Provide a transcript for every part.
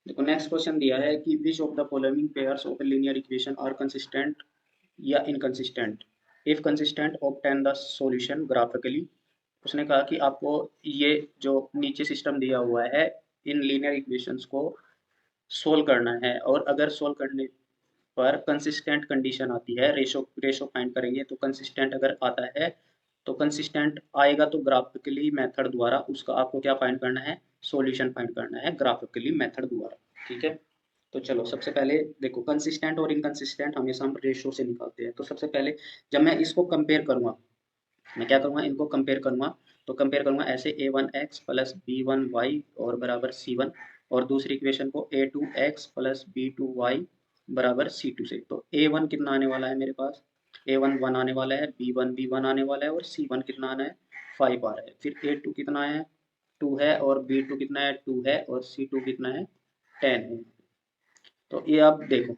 देखो next question दिया है कि which of the following pairs of linear equation are consistent या inconsistent. If consistent obtain the solution graphically. उसने कहा कि आपको ये जो नीचे सिस्टम दिया हुआ है इन लीनियर इक्वेशंस को सोल्व करना है, और अगर सोल्व करने पर कंसिस्टेंट कंडीशन आती है, रेशो रेशो फाइंड करेंगे तो कंसिस्टेंट अगर आता है तो कंसिस्टेंट आएगा तो ग्राफिकली मेथड द्वारा उसका आपको क्या फाइंड करना है, सॉल्यूशन फाइंड करना है ग्राफिकली मेथड द्वारा। ठीक है, तो चलो सबसे पहले देखो कंसिस्टेंट और इनकंसिस्टेंट हमेशा हम रेशो से निकालते हैं। तो सबसे पहले जब मैं इसको कंपेयर करूंगा, मैं क्या करूंगा, इनको कंपेयर करूंगा। तो कंपेयर करूंगा ऐसे a1x प्लस b1y और बराबर c1, और दूसरी इक्वेशन को a2x प्लस b2y बराबर c2 से। तो a1 कितना आने वाला है मेरे पास, a1 1 आने वाला है, b1 b1 आने वाला है, और c1 कितना आना है 5 आ रहा है। फिर a2 कितना है 2 है, और b2 कितना है 2 है, और c2 कितना है 10 है। तो ये आप देखो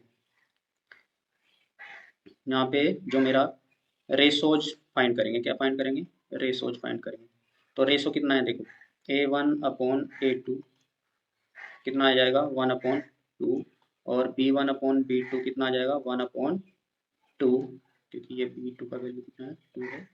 यहाँ पे जो मेरा रेशोज फाइंड करेंगे, क्या फाइंड करेंगे, रेशोज फाइंड करेंगे। तो रेशो कितना है देखो, a1/a2 कितना आ जाएगा 1/2, और b1/b2 कितना आ जाएगा 1/2, क्योंकि ये b2 का वैल्यू कितना है 2 है,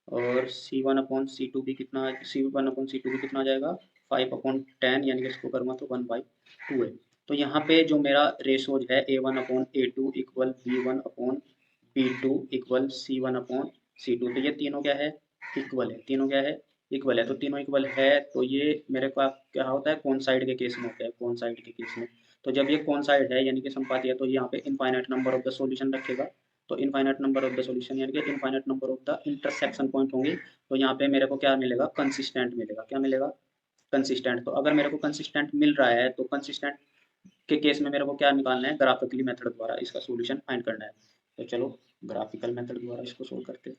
और c1/c2 भी कितना, c1/c2 भी कितना आ जाएगा 5/10, यानी कि इसको करूँगा तो 1/2 है। तो यहाँ पे जो मेरा रेशोज है a1/a2 equal b1/b2 equal c1/c2, तो ये तीनों क्या है, इक्वल है। तीनों क्या है, इक्वल है। तो तीनों इक्वल है तो ये मेरे पास क्या होता है, कौन साइड के केस में होता है, कौन साइड के केस में। तो जब ये कौन साइड है यानी कि संपाती है, तो यहाँ पे infinite number of the solution रखेगा। तो infinite number of the solution यानी कि infinite number of the intersection point होंगे। तो यहाँ पे मेरे को क्या मिलेगा, कंसिस्टेंट मिलेगा। क्या मिलेगा, कंसिस्टेंट। तो अगर मेरे को कंसिस्टेंट मिल रहा है तो कंसिस्टेंट के केस में मेरे को क्या निकालना है, ग्राफिकली मेथड द्वारा इसका सॉल्यूशन फाइंड करना है। तो चलो ग्राफिकल मेथड द्वारा इसको सोल्व करते हैं।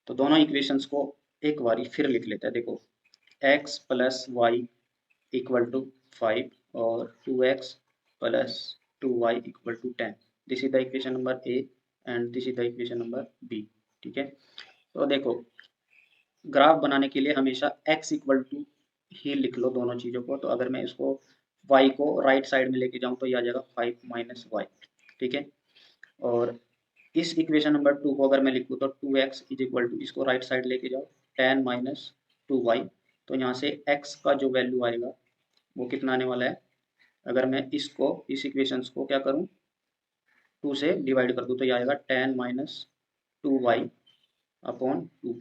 तो दोनों इक्वेशंस को एक बारी फिर लिख लेते हैं। देखो x plus Y equal to 5 और 2x plus 2y equal to 10। This is the equation number A and this is the equation number B. ठीक है, तो देखो ग्राफ बनाने के लिए हमेशा x इक्वल टू ही लिख लो दोनों चीज़ों को। तो अगर मैं इसको y को राइट साइड में लेके जाऊँ तो ये आ जाएगा 5 माइनस वाई। ठीक है, और इस इक्वेशन नंबर 2 को अगर मैं लिखूँ तो 2x इज इक्वल टू, इसको राइट साइड लेके जाओ 10 माइनस 2y। तो यहाँ से x का जो वैल्यू आएगा वो कितना आने वाला है, अगर मैं इसको इस इक्वेशंस को क्या करूँ 2 से डिवाइड कर दूँ तो ये आएगा 10 माइनस 2y/2।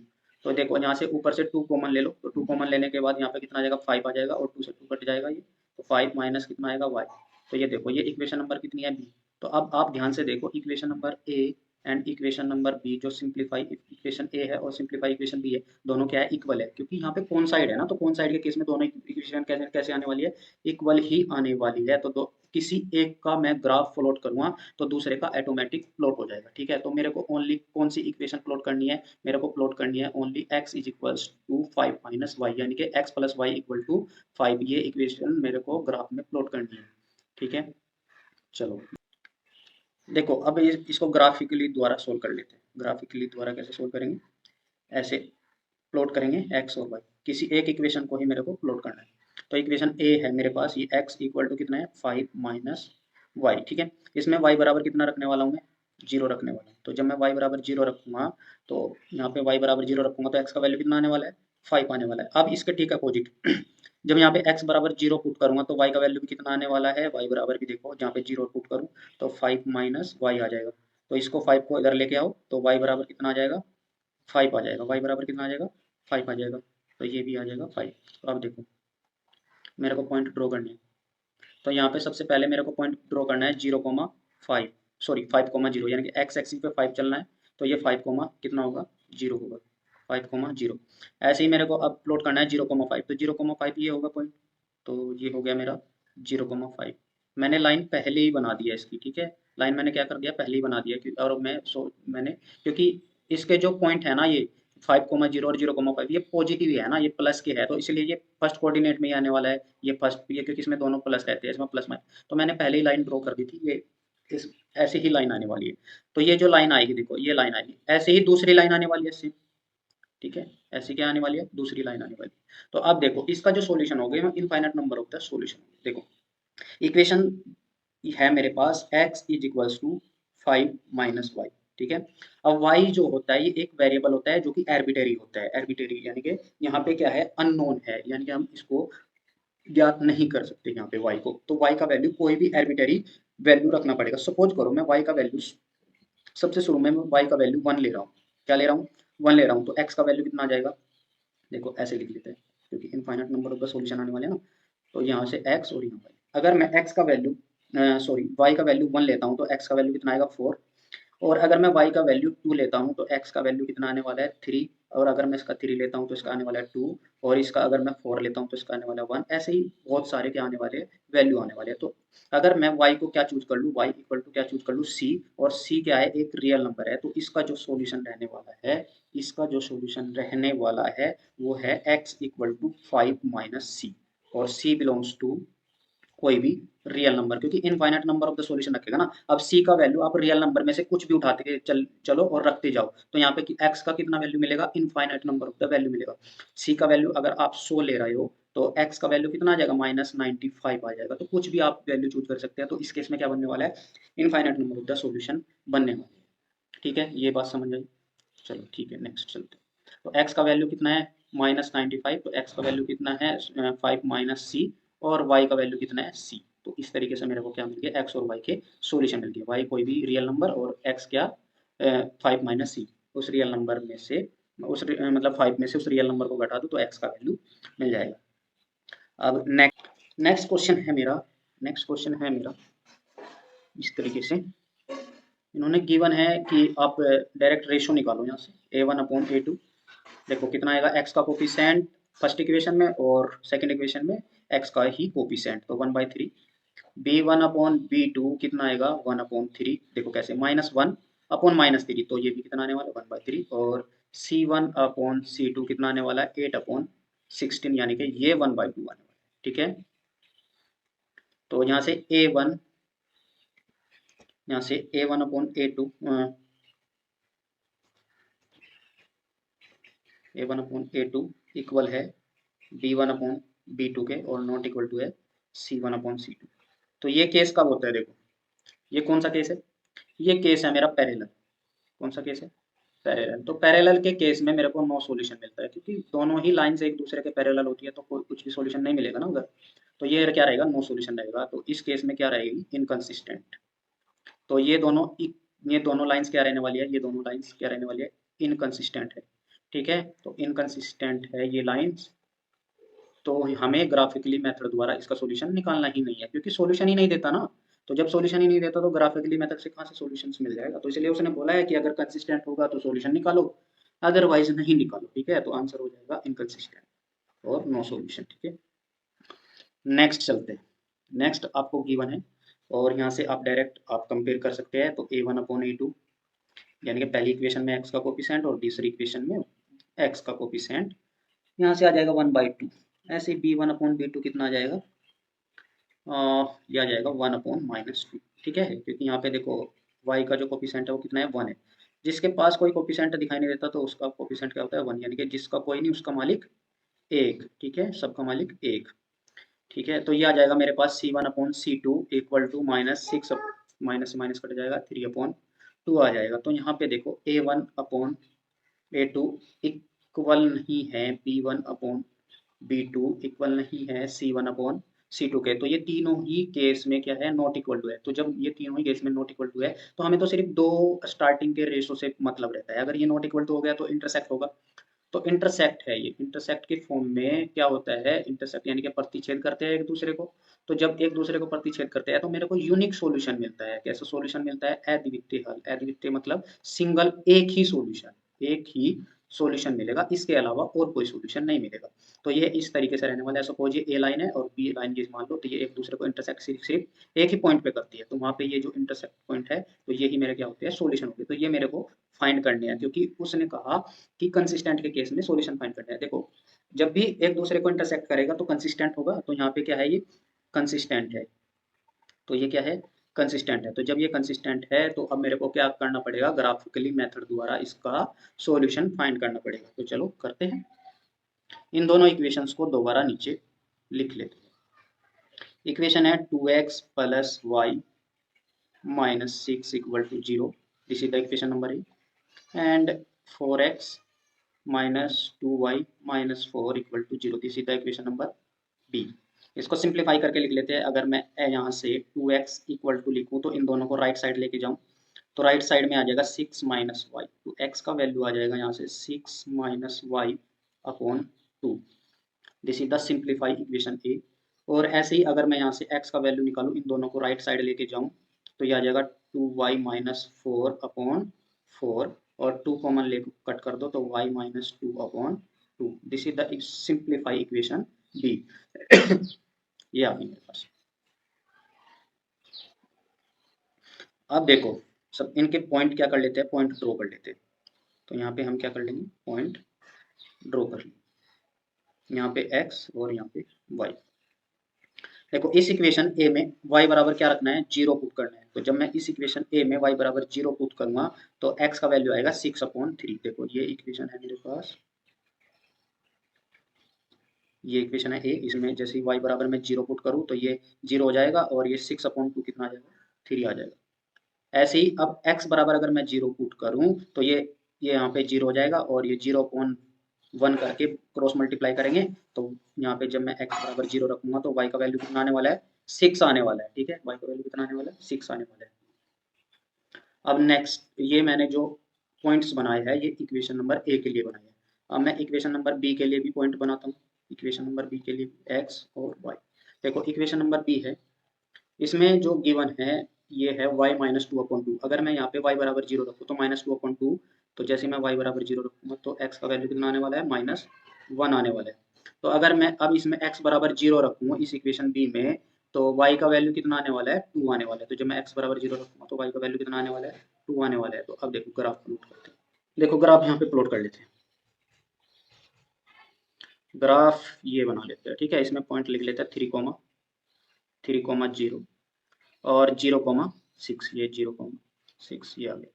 तो देखो यहाँ से ऊपर से 2 कॉमन ले लो, तो 2 कॉमन लेने के बाद यहाँ पे कितना आ जाएगा 5 आ जाएगा, और 2 से 2 कट जाएगा ये, तो 5 माइनस कितना आएगा y। तो ये देखो ये इक्वेशन नंबर कितनी है बी। तो अब आप ध्यान से देखो equation number A and equation number B, जो सिंप्लीफाई इक्वेशन ए है और सिंप्लीफाई इक्वेशन बी है, दोनों क्या है, इक्वल है। क्योंकि यहाँ पे कौन साइड है ना, तो कौन साइड के केस में दोनों इक्वेशन कैसे कैसे आने वाली है, इक्वल ही आने वाली है। तो किसी एक का मैं ग्राफ प्लॉट करूंगा तो दूसरे का ऑटोमेटिक प्लॉट हो जाएगा। ठीक है, तो मेरे को ओनली कौन सी इक्वेशन प्लॉट करनी है, मेरे को प्लॉट करनी है only x is equals to 5 minus y, यानी कि x plus Y equal to 5। ये इक्वेशन मेरे को ग्राफ में प्लॉट करनी है। ठीक है, चलो देखो अब इसको ग्राफिकली द्वारा सोल्व कर लेते हैं। ग्राफिकली द्वारा कैसे सोल्व करेंगे, ऐसे प्लॉट करेंगे x और y, किसी एक इक्वेशन को ही मेरे को प्लॉट करना है। तो इक्वेशन ए है मेरे पास, ये x इक्वल टू कितना है 5 माइनस वाई। ठीक है, इसमें y बराबर कितना रखने वाला हूँ मैं, 0 रखने वाला हूँ। तो जब मैं y बराबर 0 रखूंगा तो यहाँ पे y बराबर 0 रखूंगा तो x का वैल्यू कितना आने वाला है 5 आने वाला है। अब इसके ठीक अपोजिट जब यहाँ पे x बराबर 0 पुट करूंगा तो y का वैल्यू भी कितना आने वाला है, y बराबर भी देखो जहाँ पे 0 पुट करूँ तो 5 माइनस वाई आ जाएगा। तो इसको 5 को इधर लेके आओ तो y बराबर कितना आ जाएगा 5 आ जाएगा, y बराबर कितना आ जाएगा 5 आ जाएगा। तो ये भी आ जाएगा 5। तो अब देखो मेरे को पॉइंट ड्रॉ करनी है। तो यहाँ पे सबसे पहले मेरे को पॉइंट ड्रॉ करना है 0,5, सॉरी 5,0, यानी कि x एक्सिस पे 5 चलना है। तो ये 5, कितना होगा 0 होगा, 5,0। ऐसे ही मेरे को अब प्लॉट करना है 0,5, तो 0,5 ये होगा पॉइंट। तो ये हो गया मेरा 0,5। मैंने लाइन पहले ही बना दिया इसकी। ठीक है, लाइन मैंने क्या कर दिया पहले ही बना दिया और मैंने क्योंकि इसके जो पॉइंट है ना ये 5,0 और 0,5 ये पॉजिटिव है ना, ये प्लस के है, तो इसलिए ये फर्स्ट कोऑर्डिनेट में ही आने वाला है। ये फर्स्ट ये क्योंकि इसमें दोनों प्लस रहते हैं, इसमें प्लस माइनस, तो मैंने पहले ही लाइन ड्रॉ कर दी थी। ये इस ऐसे ही लाइन आने वाली है। तो ये जो लाइन आएगी देखो ये लाइन आएगी, ऐसे ही दूसरी लाइन आने वाली है सेम। ठीक है, ऐसी क्या आने वाली है दूसरी लाइन आने वाली है। तो अब देखो इसका जो सॉल्यूशन हो गया infinite number of the solution. देखो इक्वेशन है मेरे पास x is equals to 5 - y, ठीक है। अब y जो होता है ये एक वेरिएबल होता है जो कि आर्बिट्रेरी होता है, आर्बिट्रेरी यानी कि यहाँ पे क्या है, अननोन है, यानी कि हम इसको ज्ञात नहीं कर सकते यहाँ पे y को। तो y का वैल्यू कोई भी आर्बिट्रेरी वैल्यू रखना पड़ेगा। सपोज करो मैं y का वैल्यू सबसे शुरू में मैं y का वैल्यू 1 ले रहा हूँ। क्या ले रहा हूँ? 1 ले रहा हूँ। तो x का वैल्यू कितना आ जाएगा? देखो ऐसे लिख लेते हैं क्योंकि infinite number of the solution आने वाले हैं ना। तो यहाँ से x और यहाँ y, अगर मैं x का वैल्यू सॉरी y का वैल्यू 1 लेता हूँ तो x का वैल्यू कितना आएगा 4। और अगर मैं y का वैल्यू 2 लेता हूँ तो x का वैल्यू कितना आने वाला है 3। और अगर मैं इसका 3 लेता हूँ तो इसका आने वाला है 2। और इसका अगर मैं 4 लेता हूँ तो इसका आने वाला है 1। ऐसे ही बहुत सारे क्या आने वाले हैं, वैल्यू आने वाले हैं। तो अगर मैं y को क्या चूज कर लूँ, y इक्वल टू क्या चूज कर लूँ, c। और c क्या है, एक रियल नंबर है। तो इसका जो सॉल्यूशन रहने वाला है, इसका जो सॉल्यूशन रहने वाला है वो है x इक्वल टू 5 - c। और c बिलोंग्स टू कोई भी रियल नंबर, क्योंकि infinite number of the solution रखेगा ना। अब c का वैल्यू आप रियल नंबर में से कुछ भी उठाते के चलो और रखते जाओ, तो यहाँ पे x का कितना वैल्यू मिलेगा, infinite number of the value मिलेगा। c का वैल्यू अगर आप 100 ले रहे हो तो x का वैल्यू कितना आ जाएगा, -95 आ जाएगा। तो कुछ भी आप वैल्यू चूज कर सकते हैं। तो इस केस में क्या बनने वाला है, infinite number of the solution बनने वाला है। ठीक है, ये बात समझ आई। चलो ठीक है, नेक्स्ट चलते हैं। तो x का वैल्यू कितना है, -95। तो x का वैल्यू कितना है 5 - c। और y का वैल्यू कितना है c। तो इस तरीके से मेरे को क्या मिल गया, x और y के सॉल्यूशन मिल गए। y कोई भी रियल नंबर और x क्या 5 - c। उस रियल नंबर में से मतलब 5 में से उस रियल नंबर को घटा दो तो x का वैल्यू मिल जाएगा। अब नेक्स्ट क्वेश्चन है मेरा, नेक्स्ट क्वेश्चन है मेरा इस तरीके से। इन्होंने गिवन है कि आप डायरेक्ट रेशो निकालो यहाँ से A1/A2। देखो कितना आएगा, x का कोफिशिएंट फर्स्ट इक्वेशन में और सेकंड इक्वेशन में x का ही कोफिशिएंट, तो 1/3। B1/B2 कितना आएगा 1/3। देखो कैसे, -1/-3, तो ये भी कितना आने वाला 1/3। और C1/C2 कितना आने वाला है 8/16, यानी कि ये 1/2 आने वाला है। ठीक है, तो यहाँ से A1, यहाँ से A1/A2 A1/A2 इक्वल है B1/B2 के और नॉट इक्वल टू है C1/C2। तो ये केस कब होता है, देखो ये कौन सा केस है, ये केस है मेरा पैरेलल। कौन सा केस है, पैरेलल। तो पैरेलल के केस में मेरे को नो सॉल्यूशन मिलता है, क्योंकि दोनों ही लाइंस एक दूसरे के पैरेलल होती है तो कोई कुछ भी सॉल्यूशन नहीं मिलेगा ना उधर। तो ये क्या रहेगा, नो सॉल्यूशन रहेगा। तो इस केस में क्या रहेगी, इनकंसिस्टेंट। तो ये दोनों लाइंस क्या रहने वाली है, ये दोनों लाइंस क्या रहने वाली है, इनकंसिस्टेंट है। ठीक है, तो इनकंसिस्टेंट है ये लाइंस। तो हमें ग्राफिकली मेथड द्वारा इसका सॉल्यूशन निकालना ही नहीं है, क्योंकि सॉल्यूशन ही नहीं देता ना। तो जब सॉल्यूशन ही नहीं देता तो ग्राफिकली मेथड से कहाँ से सॉल्यूशंस मिल जाएगा। तो इसलिए उसने बोला है कि अगर कंसिस्टेंट होगा तो सॉल्यूशन निकालो, अदरवाइज नहीं निकालो। ठीक है, तो आंसर हो जाएगा इनकंसिस्टेंट और नो सॉल्यूशन। ठीक है, नेक्स्ट चलते हैं। नेक्स्ट आपको गिवन है और यहाँ से आप डायरेक्ट आप कंपेयर कर सकते हैं। तो A1/A2 यानी कि पहली इक्वेशन में x का कोफिशिएंट और दूसरी इक्वेशन में x का कोफिशिएंट, यहाँ से आ जाएगा 1/2। ऐसे B1/B2 कितना आ जाएगा, ये आ जाएगा 1/-2। ठीक है, क्योंकि यहाँ पे देखो y का जो कोफिशिएंट है वो कितना है 1 है। जिसके पास कोई कोफिशिएंट दिखाई नहीं देता तो उसका कोफिशिएंट क्या होता है 1, यानी कि जिसका कोई नहीं उसका मालिक 1। ठीक है, सबका मालिक 1। ठीक है, तो ये आ जाएगा मेरे पास C1/C2 इक्वल टू -6, माइनस से माइनस कट जाएगा 3/2 आ जाएगा। तो यहाँ पे देखो A1/A2 इक्वल नहीं है B1/B2, इक्वल नहीं है C1/C2 के। तो ये तीनों ही केस में क्या है, नॉट इक्वल टू है। तो जब ये तीनों ही केस में नॉट इक्वल टू है तो हमें तो सिर्फ दो स्टार्टिंग के रेशो से मतलब रहता है। अगर ये नॉट इक्वल टू हो गया तो इंटरसेक्ट होगा। तो इंटरसेक्ट है, ये इंटरसेक्ट के फॉर्म में क्या होता है, इंटरसेक्ट यानी कि प्रतिच्छेद करते हैं एक दूसरे को। तो जब एक दूसरे को प्रतिच्छेद करते हैं तो मेरे को यूनिक सॉल्यूशन मिलता है। कैसा सॉल्यूशन मिलता है, अद्वितीय हल। अद्वितीय मतलब सिंगल, एक ही सॉल्यूशन, एक ही सॉल्यूशन मिलेगा, इसके अलावा और कोई सॉल्यूशन नहीं मिलेगा। तो ये इस तरीके से रहने वाला है। सपोज ये ए लाइन है और बी लाइन ये मान लो, तो ये एक दूसरे को इंटरसेक्ट सिर्फ एक ही पॉइंट पे करती है। तो वहाँ पे ये जो इंटरसेक्ट पॉइंट है तो ये ही मेरे क्या होते हैं, सॉल्यूशन होते हैं। तो ये मेरे को फाइंड करने हैं, क्योंकि उसने कहा कि कंसिस्टेंट के केस में सॉल्यूशन फाइंड करना है। देखो जब भी एक दूसरे को इंटरसेक्ट करेगा तो कंसिस्टेंट होगा। तो यहाँ पे क्या है, ये कंसिस्टेंट है। तो ये क्या है, कंसिस्टेंट है। तो जब ये कंसिस्टेंट है तो अब मेरे को क्या करना पड़ेगा, ग्राफिकली मेथड द्वारा इसका सॉल्यूशन फाइंड करना पड़ेगा। तो चलो करते हैं। इन दोनों इक्वेशंस को दोबारा नीचे लिख लेते हैं। इक्वेशन है 2x plus y minus 6 equal to 0, this is the equation number A, and 4x minus 2y minus 4 equal to 0, this is the equation number B. इसको सिंप्लीफाई करके लिख लेते हैं। अगर मैं यहाँ से 2x इक्वल टू लिखूँ तो इन दोनों को राइट साइड लेके जाऊँ तो राइट साइड में आ जाएगा 6 माइनस वाई, तो x का वैल्यू आ जाएगा यहाँ से 6 minus Y upon 2, this is the simplify equation A. और ऐसे ही अगर मैं यहाँ से x का वैल्यू निकालूँ, इन दोनों को राइट साइड लेके जाऊँ तो ये आ जाएगा 2y माइनस 4 अपॉन 4, और 2 कॉमन ले कट कर दो तो y minus 2 upon 2, this is the simplify equation B. ये आ गई मेरे पास। अब देखो सब इनके पॉइंट क्या कर लेते हैं, पॉइंट ड्रॉ कर लेते हैं। तो यहाँ पे हम क्या कर लेंगे, पॉइंट ड्रॉ कर लेंगे, यहाँ पे x और यहाँ पे y। देखो इस इक्वेशन ए में y बराबर क्या रखना है, 0 पुट करना है। तो जब मैं इस इक्वेशन ए में y बराबर 0 पुट करूंगा तो x का वैल्यू आएगा 6 अपॉन 3। देखो ये इक्वेशन है मेरे पास, ये इक्वेशन है ए, इसमें जैसे ही y बराबर मैं 0 पुट करूँ तो ये 0 हो जाएगा और ये 6 अपॉन 2 कितना आ जाएगा, 3 आ जाएगा। ऐसे ही अब x बराबर अगर मैं 0 पुट करूँ तो ये यहाँ पे 0 हो जाएगा और ये 0 अपॉन 1 करके क्रॉस मल्टीप्लाई करेंगे तो यहाँ पे जब मैं x बराबर 0 रखूंगा तो y का वैल्यू कितना आने वाला है, 6 आने वाला है। ठीक है, y का वैल्यू कितना आने वाला है, 6 आने वाला है। अब नेक्स्ट ये मैंने जो पॉइंट्स बनाए हैं ये इक्वेशन नंबर ए के लिए बनाए हैं। अब मैं इक्वेशन नंबर बी के लिए भी पॉइंट बनाता हूँ। इक्वेशन नंबर बी के लिए x और y। देखो इक्वेशन नंबर बी है, इसमें जो गिवन है ये है y माइनस 2 अपॉन 2। अगर मैं यहाँ पे y बराबर 0 रखूँ तो माइनस 2 अपॉन 2, तो जैसे मैं y बराबर 0 रखूँगा तो x का वैल्यू कितना आने वाला है, माइनस 1 आने वाला है। तो अगर मैं अब इसमें x बराबर 0 रखूँ इस इक्वेशन बी में तो y का वैल्यू कितना आने वाला है, 2 आने वाला है। तो जब मैं x बराबर 0 रखूँगा तो y का वैल्यू कितना आने वाला है, 2 आने वाला है। तो अब देखो ग्राफ प्लॉट करते हैं। देखो ग्राफ यहाँ पे प्लॉट कर लेते हैं। ग्राफ ये बना लेते हैं, ठीक है। इसमें पॉइंट लिख लेते हैं 3,0 और 0,6, ये 0,6 ये आ गया।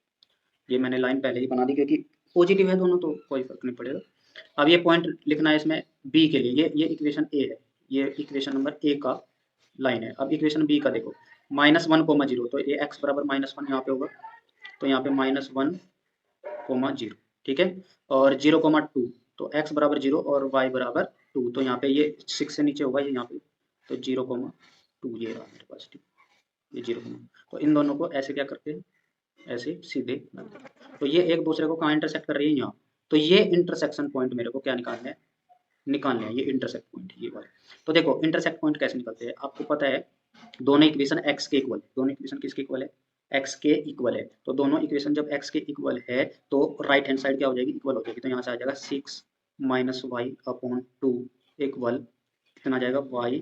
ये मैंने लाइन पहले ही बना दी क्योंकि पॉजिटिव है दोनों तो कोई फर्क नहीं पड़ेगा। अब ये पॉइंट लिखना है इसमें बी के लिए, ये इक्वेशन ए है, ये इक्वेशन नंबर ए का लाइन है। अब इक्वेशन बी का देखो -1,0, तो ये x बराबर -1 यहाँ पे होगा, तो यहाँ पे -1,0, ठीक है। और 0,2 तो x बराबर 0 और y बराबर 2, तो यहाँ पे ये 6 से नीचे होगा ये यहाँ पे, तो 0,2 ये रहा मेरे पास, ठीक, ये 0, तो इन दोनों को ऐसे क्या करते हैं, ऐसे सीधे तो ये एक दूसरे को कहाँ इंटरसेक्ट कर रही है, यहाँ। तो ये इंटरसेक्शन पॉइंट मेरे को क्या निकालने हैं ये इंटरसेक्ट पॉइंट, ये वाले। तो देखो इंटरसेक्ट पॉइंट कैसे निकलते हैं, आपको पता है दोनों इक्वेशन x के इक्वल है, दोनों इक्वेशन किसके इक्वल है, x के इक्वल है। तो दोनों इक्वेशन जब x के इक्वल है तो राइट हैंड साइड क्या हो जाएगी, इक्वल हो जाएगी। तो यहाँ से आ जाएगा 6 माइनस वाई अपॉन 2 इक्वल कितना आ जाएगा, y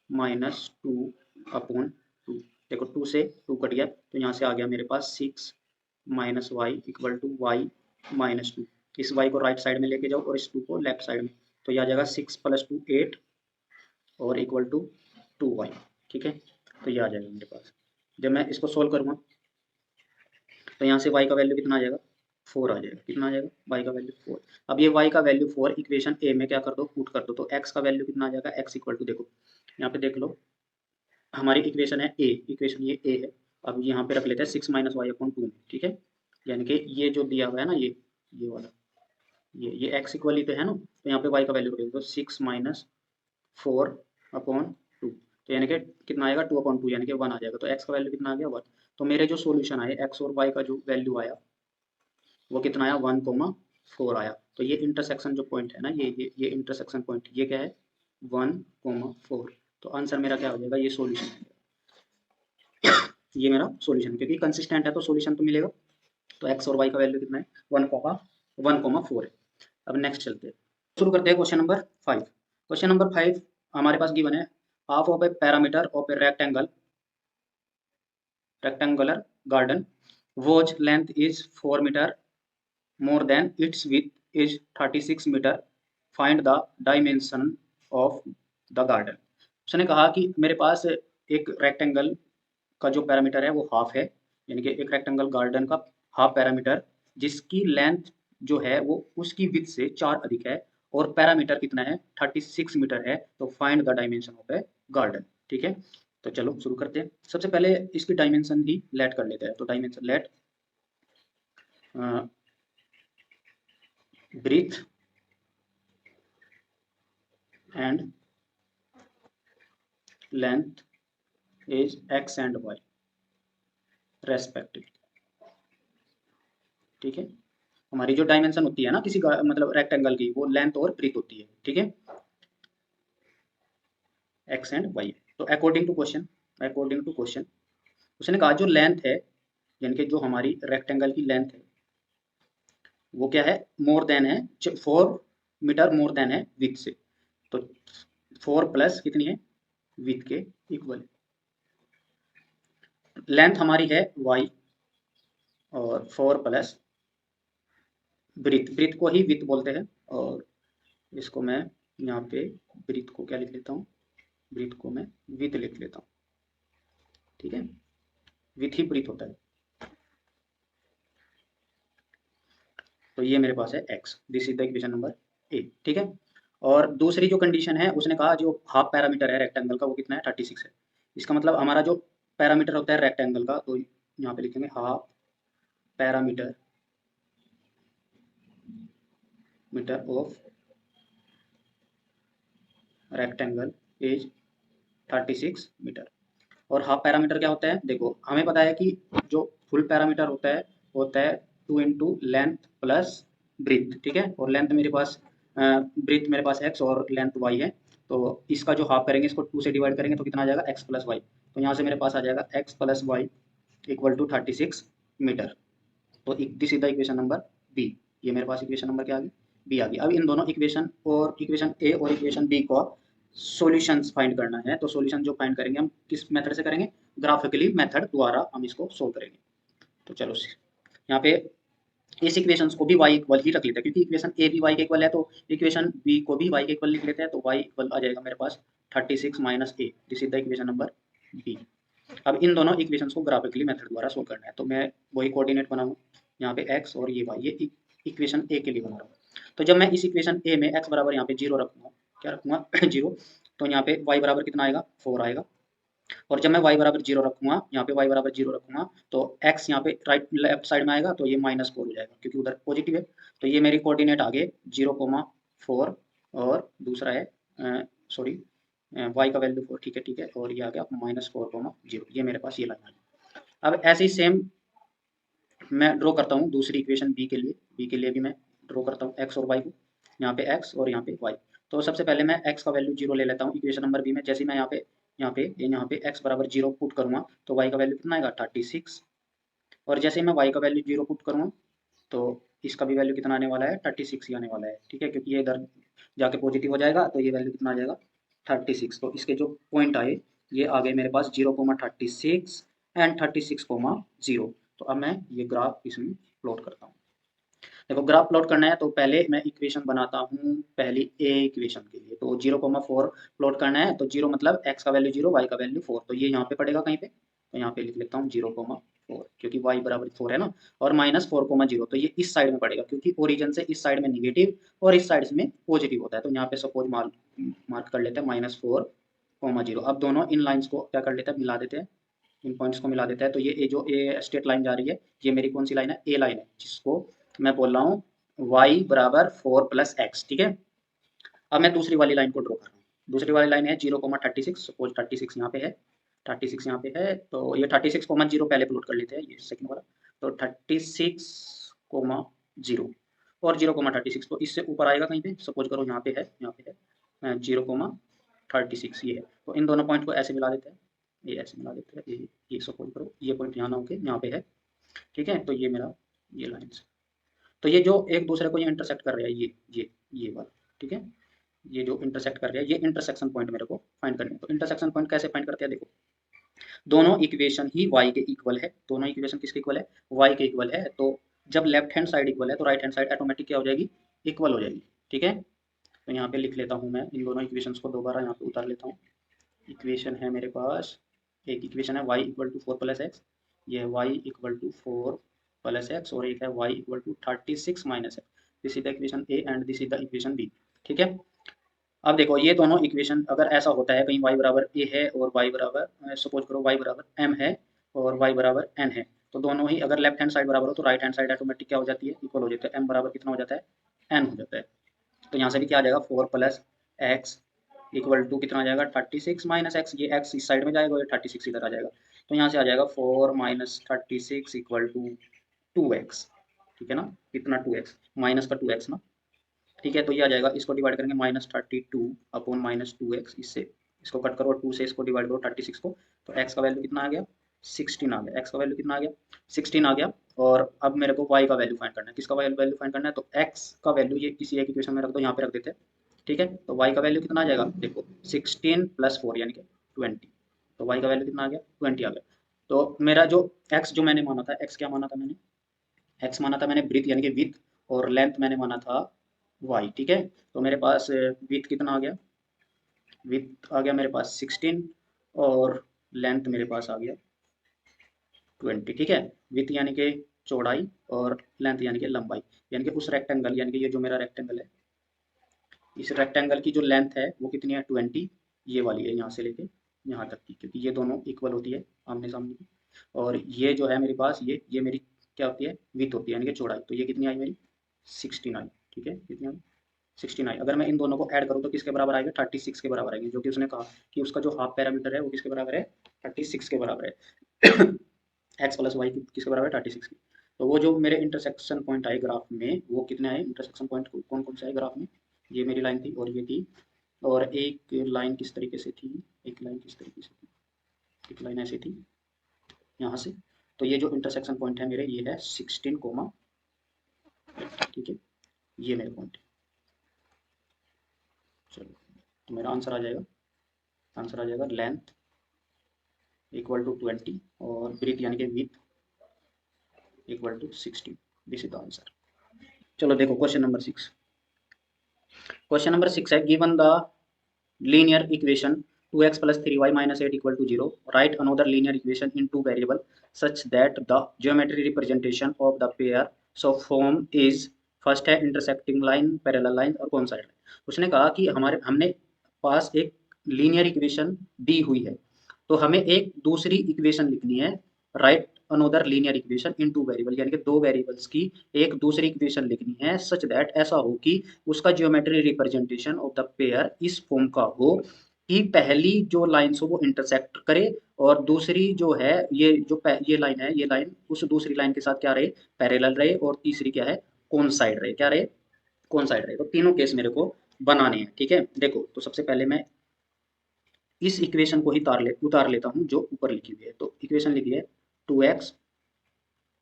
माइनस 2 अपॉन 2। देखो 2 से 2 कट गया तो यहाँ से आ गया मेरे पास 6 minus y equal to y minus 2। इस y को राइट साइड में लेके जाओ और इस 2 को लेफ्ट साइड में, तो ये आ जाएगा 6 + 2 8 और इक्वल टू 2y, ठीक है। तो ये आ जाएगा मेरे पास। जब मैं इसको सोल्व करूँगा तो यहाँ से y का वैल्यू कितना आ जाएगा, 4 आ जाएगा। कितना आ जाएगा, y का वैल्यू 4। अब ये y का वैल्यू 4 इक्वेशन ए में क्या कर दो, पुट कर दो, तो x का वैल्यू कितना आ जाएगा, x इक्वल टू, देखो यहाँ पे देख लो हमारी इक्वेशन है ए, इक्वेशन ये ए है। अब यहाँ पे रख लेते हैं 6 माइनस वाई अपॉन 2, ठीक है। यानी कि ये जो दिया हुआ है ना, ये वाला ये x इक्वल ही तो है ना, तो यहाँ पे y का वैल्यू रखेंगे तो 6 माइनस 4 अपॉन 2, तो यानी कि कितना आएगा, 2 अपॉन 2 यानी कि 1 आ जाएगा। तो x का वैल्यू कितना आ गया, 1। तो मेरे जो सॉल्यूशन आए x और y का जो वैल्यू आया वो कितना आया, 1,4 आया। तो ये इंटरसेक्शन जो पॉइंट है ना, ये इंटरसेक्शन पॉइंट ये क्या है, 1,4। तो आंसर मेरा क्या हो जाएगा, ये सॉल्यूशन है, ये मेरा सॉल्यूशन, क्योंकि कंसिस्टेंट है तो सॉल्यूशन तो मिलेगा। तो x और y का वैल्यू कितना है, 1,4 है। अब नेक्स्ट चलते हैं, शुरू करते हैं क्वेश्चन नंबर 5। क्वेश्चन नंबर 5 हमारे पास गिवन है, half of A parameter of A rectangular garden whose length is 4 meter more than its width is 36 meter, find the dimension of the garden। उसने कहा कि मेरे पास एक रेक्टेंगल का जो पैरामीटर है वो हाफ है, यानी कि एक रेक्टेंगल गार्डन का हाफ पैरामीटर जिसकी लेंथ जो है वो उसकी विड्थ से 4 अधिक है और पैरामीटर कितना है, 36 मीटर है। तो find the dimension of A garden, ठीक है, तो चलो शुरू करते हैं। सबसे पहले इसकी डायमेंशन ही लेट कर लेते हैं। तो dimension let breath and length is x and y respective. ठीक है, हमारी जो डायमेंशन होती है ना किसी का मतलब रेक्टेंगल की, वो लेंथ और ब्रीथ होती है। ठीक है, एक्स एंड वाई। तो अकॉर्डिंग टू क्वेश्चन उसने कहा जो लेंथ है, यानी कि जो हमारी रेक्टेंगल की लेंथ है वो क्या है, मोर देन है 4 मीटर मोर देन है विथ से। तो 4 प्लस कितनी है, विथ के इक्वल। लेंथ हमारी है वाई और 4 प्लस ब्रीथ, ब्रीथ को ही विथ बोलते हैं। और इसको मैं यहाँ पे ब्रीथ को क्या लिख लेता हूँ, ब्रीथ को मैं विथ लिख लेता हूँ। ठीक है, विथ ही ब्रीथ होता है। तो ये मेरे पास है x, this is the equation number ए। ठीक है, और दूसरी जो कंडीशन है उसने कहा जो हाफ पैरामीटर है रेक्टेंगल का वो कितना है, 36 है। इसका मतलब हमारा जो पैरामीटर होता है रेक्टेंगल का, तो यहाँ पे लिखेंगे half parameter metre of rectangle is 36 metre. और हाफ पैरामीटर क्या होता है, देखो हमें पता है कि जो फुल पैरामीटर होता है 2 इंटू लेंथ प्लस ब्रीथ। ठीक है, और लेंथ मेरे पास ब्रीथ मेरे पास x और लेंथ y है। तो इसका जो हाफ करेंगे, इसको 2 से डिवाइड करेंगे तो कितना आ जाएगा, x प्लस वाई। तो यहाँ से मेरे पास आ जाएगा x plus Y equal to 36 metre. तो this is the equation number B. ये मेरे पास इक्वेशन नंबर क्या आ गई, बी आ गई। अब इन दोनों इक्वेशन और इक्वेशन ए और इक्वेशन बी का सॉल्यूशंस फाइंड करना है। तो सॉल्यूशन जो फाइंड करेंगे हम किस मेथड से करेंगे, ग्राफिकली मेथड द्वारा हम इसको सोल्व करेंगे। तो चलो यहाँ पे इस इक्वेशंस को भी y इक्वल ही रख लेते हैं, क्योंकि इक्वेशन ए भी y के इक्वल है, तो इक्वेशन बी को भी y के इक्वल लिख लेते हैं। तो y इक्वल आ जाएगा मेरे पास 36 minus A, this is the equation number B. अब इन दोनों इक्वेशंस को ग्राफिकली मेथड द्वारा सोल्व करना है। तो मैं वही कोऑर्डिनेट बनाऊँ, यहाँ पे x और ये y, ये इक्वेशन ए के लिए बना रहा हूँ। तो जब मैं इस इक्वेशन ए में x बराबर यहाँ पे 0 रखूँगा, क्या रखूँगा 0, तो यहाँ पे y बराबर कितना आएगा, 4 आएगा। और जब मैं y बराबर 0 रखूँगा, यहाँ पे y बराबर 0 रखूँगा, तो x यहाँ पे राइट लेफ्ट साइड में आएगा, तो ये -4 हो जाएगा क्योंकि उधर पॉजिटिव है। तो ये मेरी कोऑर्डिनेट आगे 0,4 और दूसरा है सॉरी y का वैल्यू 4। ठीक है, और ये आ गया -4,0। ये मेरे पास ये लाइन आ गई। अब ऐसे ही सेम मैं ड्रॉ करता हूँ दूसरी इक्वेशन बी के लिए भी मैं ड्रॉ करता हूँ x और y को, यहाँ पे x और यहाँ पे y। तो सबसे पहले मैं x का वैल्यू 0 ले लेता हूँ इक्वेशन नंबर बी में। जैसे मैं यहाँ पे x बराबर 0 पुट करूँगा, तो y का वैल्यू कितना आएगा, 36। और जैसे मैं y का वैल्यू 0 पुट करूँगा, तो इसका भी वैल्यू कितना आने वाला है, 36 ही आने वाला है। ठीक है, क्योंकि ये इधर जाके पॉजिटिव हो जाएगा, तो ये वैल्यू कितना आ जाएगा, 36। तो इसके जो पॉइंट आए ये आ गए मेरे पास 0,36 एंड 36,0। तो अब मैं ये ग्राफ इसमें प्लॉट करता हूँ। देखो ग्राफ प्लॉट करना है तो पहले मैं इक्वेशन बनाता हूँ पहली ए इक्वेशन के लिए। तो 0,4 प्लॉट करना है, तो 0 मतलब x का वैल्यू 0, y का वैल्यू 4। तो ये यहाँ पे पड़ेगा कहीं पे, तो यहाँ पे लिख लेता हूँ 0,4, क्योंकि y बराबर 4 है ना। और -4,0, तो ये इस साइड में पड़ेगा, क्योंकि ओरिजिन से इस साइड में निगेटिव और इस साइड में पॉजिटिव होता है। तो यहाँ पे सपोज मार्क कर लेते हैं -4,0। अब दोनों इन लाइन्स को क्या कर लेते हैं, मिला देते हैं, इन पॉइंट्स को मिला देता है। तो ये जो ए स्ट्रेट लाइन जा रही है, ये मेरी कौन सी लाइन है, ए लाइन है, जिसको मैं बोल रहा हूँ y बराबर 4 प्लस एक्स। ठीक है, अब मैं दूसरी वाली लाइन को ड्रॉ कर रहा हूँ। दूसरी वाली लाइन है 0,36, सपोज 36 यहाँ पे है, 36 यहाँ पे है। तो ये 36,0 पहले प्लॉट कर लेते हैं, ये सेकंड वाला। तो 36,0 और 0,36, तो इससे ऊपर आएगा कहीं पे, सपोज करो यहाँ पे है 0,36 ये है। तो इन दोनों पॉइंट को ऐसे मिला देते हैं, ये ऐसे मिला देते हैं, ये सपोज करो ये पॉइंट यहाँ ना होके यहाँ पे है। ठीक है, तो ये मेरा ये लाइन, तो ये जो एक दूसरे को ये इंटरसेक्ट कर रहा है, ये वाला। ठीक है, ये जो इंटरसेक्ट कर रहा है, ये इंटरसेक्शन पॉइंट मेरे को फाइंड करना है। तो इंटरसेक्शन पॉइंट कैसे फाइंड करते हैं, देखो दोनों इक्वेशन ही y के इक्वल है। दोनों इक्वेशन किसके इक्वल है, y के इक्वल है। तो जब लेफ्ट हैंड साइड इक्वल है, तो राइट हैंड साइड ऑटोमेटिक क्या हो जाएगी, इक्वल हो जाएगी। ठीक है, तो यहाँ पे लिख लेता हूँ मैं इन दोनों इक्वेशंस को दोबारा यहाँ पे उतार लेता हूँ। इक्वेशन है मेरे पास, एक इक्वेशन है y equal to 4 plus x, ये है y equal to 4 plus x, और एक है y equal to 36 minus x. This is the equation A and this is the equation B. ठीक है, अब देखो ये दोनों इक्वेशन अगर ऐसा होता है कहीं y बराबर a है और y बराबर सपोज करो y बराबर m है और y बराबर n है, तो दोनों ही अगर लेफ्ट हैंड साइड बराबर हो तो राइट हैंड साइड ऑटोमेटिक क्या हो जाती है, इक्वल हो जाता है। m बराबर कितना हो जाता है, n हो जाता है। तो यहाँ से भी क्या आ जाएगा 4 प्लस एक्स इक्वल टू कितना आ जाएगा 36 माइनस एक्स, ये x इस साइड में जाएगा और ये 36 इधर आ जाएगा। तो यहाँ से आ जाएगा 4 माइनस 36 इक्वल टू 2x, ठीक है ना, कितना 2x माइनस का 2x ना, ठीक है। तो ये आ जाएगा, इसको डिवाइड करेंगे -32 अपॉन -2x, इससे इसको कट करो 2 से इसको डिवाइड करो 36 को, तो x का वैल्यू कितना आ गया 16 आ गया, x का वैल्यू कितना आ गया 16 आ गया। और अब मेरे को y का वैल्यू फाइंड करना है, किसका वैल्यू फाइंड करना है, तो x का वैल्यू ये किसी एक इक्वेशन में रख दो, यहाँ पे रख देते हैं, ठीक है। तो y का वैल्यू कितना आ जाएगा, देखो 16 प्लस 4 यानी कि 20, तो y का वैल्यू कितना आ गया 20 आ गया। तो मेरा जो x जो मैंने माना था, x क्या माना था मैंने, x माना था मैंने ब्रीथ यानी कि विथ, और लेंथ मैंने माना था y, ठीक है। तो मेरे पास विथ कितना आ गया, विथ आ गया मेरे पास 16 और लेंथ मेरे पास आ गया 20, ठीक है। विथ यानी कि चौड़ाई और लेंथ यानी कि लंबाई, यानी कि उस रेक्टेंगल यानी कि ये जो मेरा रेक्टेंगल है, इस रेक्टेंगल की जो लेंथ है वो कितनी है 20, ये वाली है यहाँ से लेके यहाँ तक की, क्योंकि ये दोनों इक्वल होती है आमने सामने की। और ये जो है मेरे पास ये मेरी क्या होती है, विथ होती है यानी कि चौड़ाई। तो ये कितनी आई मेरी 16 आई, ठीक है, कितनी आई 16 आई। अगर मैं इन दोनों को ऐड करूँ तो किसके बराबर आएगा 36 के बराबर आएंगे, जो कि उसने कहा कि उसका जो हाफ पैरामीटर है वो किसके बराबर है 36 के बराबर है। एक्स प्लस वाई किसके बराबर है 36 की। तो वो जो मेरे इंटरसेक्शन पॉइंट आए ग्राफ में वो कितने आए इंटरसेक्शन पॉइंट कौन कौन से आए ग्राफ में, ये मेरी लाइन थी और ये थी, और एक लाइन किस तरीके से थी, एक लाइन किस तरीके से थी, एक लाइन ऐसी थी यहाँ से। तो ये जो इंटरसेक्शन पॉइंट है मेरे ये है 16 कोमा, ठीक है, ये मेरे पॉइंट है। चलो तो मेरा आंसर आ जाएगा, आंसर आ जाएगा लेंथ इक्वल टू 20 और ब्रीथ यानी कि width equal to 16, this is the answer. चलो देखो क्वेश्चन नंबर 6, क्वेश्चन नंबर 6 है given the linear equation 2x plus 3y minus 8 equal to 0, write another linear equation in two variable such that the geometry representation of the pair so form is, first है intersecting line parallel line और कौन side है। उसने कहा कि हमने पास एक linear equation दी हुई है, तो हमें एक दूसरी इक्वेशन लिखनी है, right another linear equation in two variable, यानी कि दो वेरिएबल्स की एक दूसरी इक्वेशन लिखनी है सच दैट ऐसा हो कि उसका geometry representation of the pair इस फॉर्म का हो कि पहली जो लाइन हो वो इंटरसेक्ट करे और दूसरी जो है ये लाइन है, ये लाइन उस दूसरी लाइन के साथ क्या रहे पैरेलल रहे, और तीसरी क्या है कौन साइड रहे, क्या रहे कौन साइड रहे। तो तीनों केस मेरे को बनाने हैं, ठीक है। देखो तो सबसे पहले मैं इस इक्वेशन को ही उतार लेता हूँ जो ऊपर लिखी हुई है। तो इक्वेशन लिखी है 2x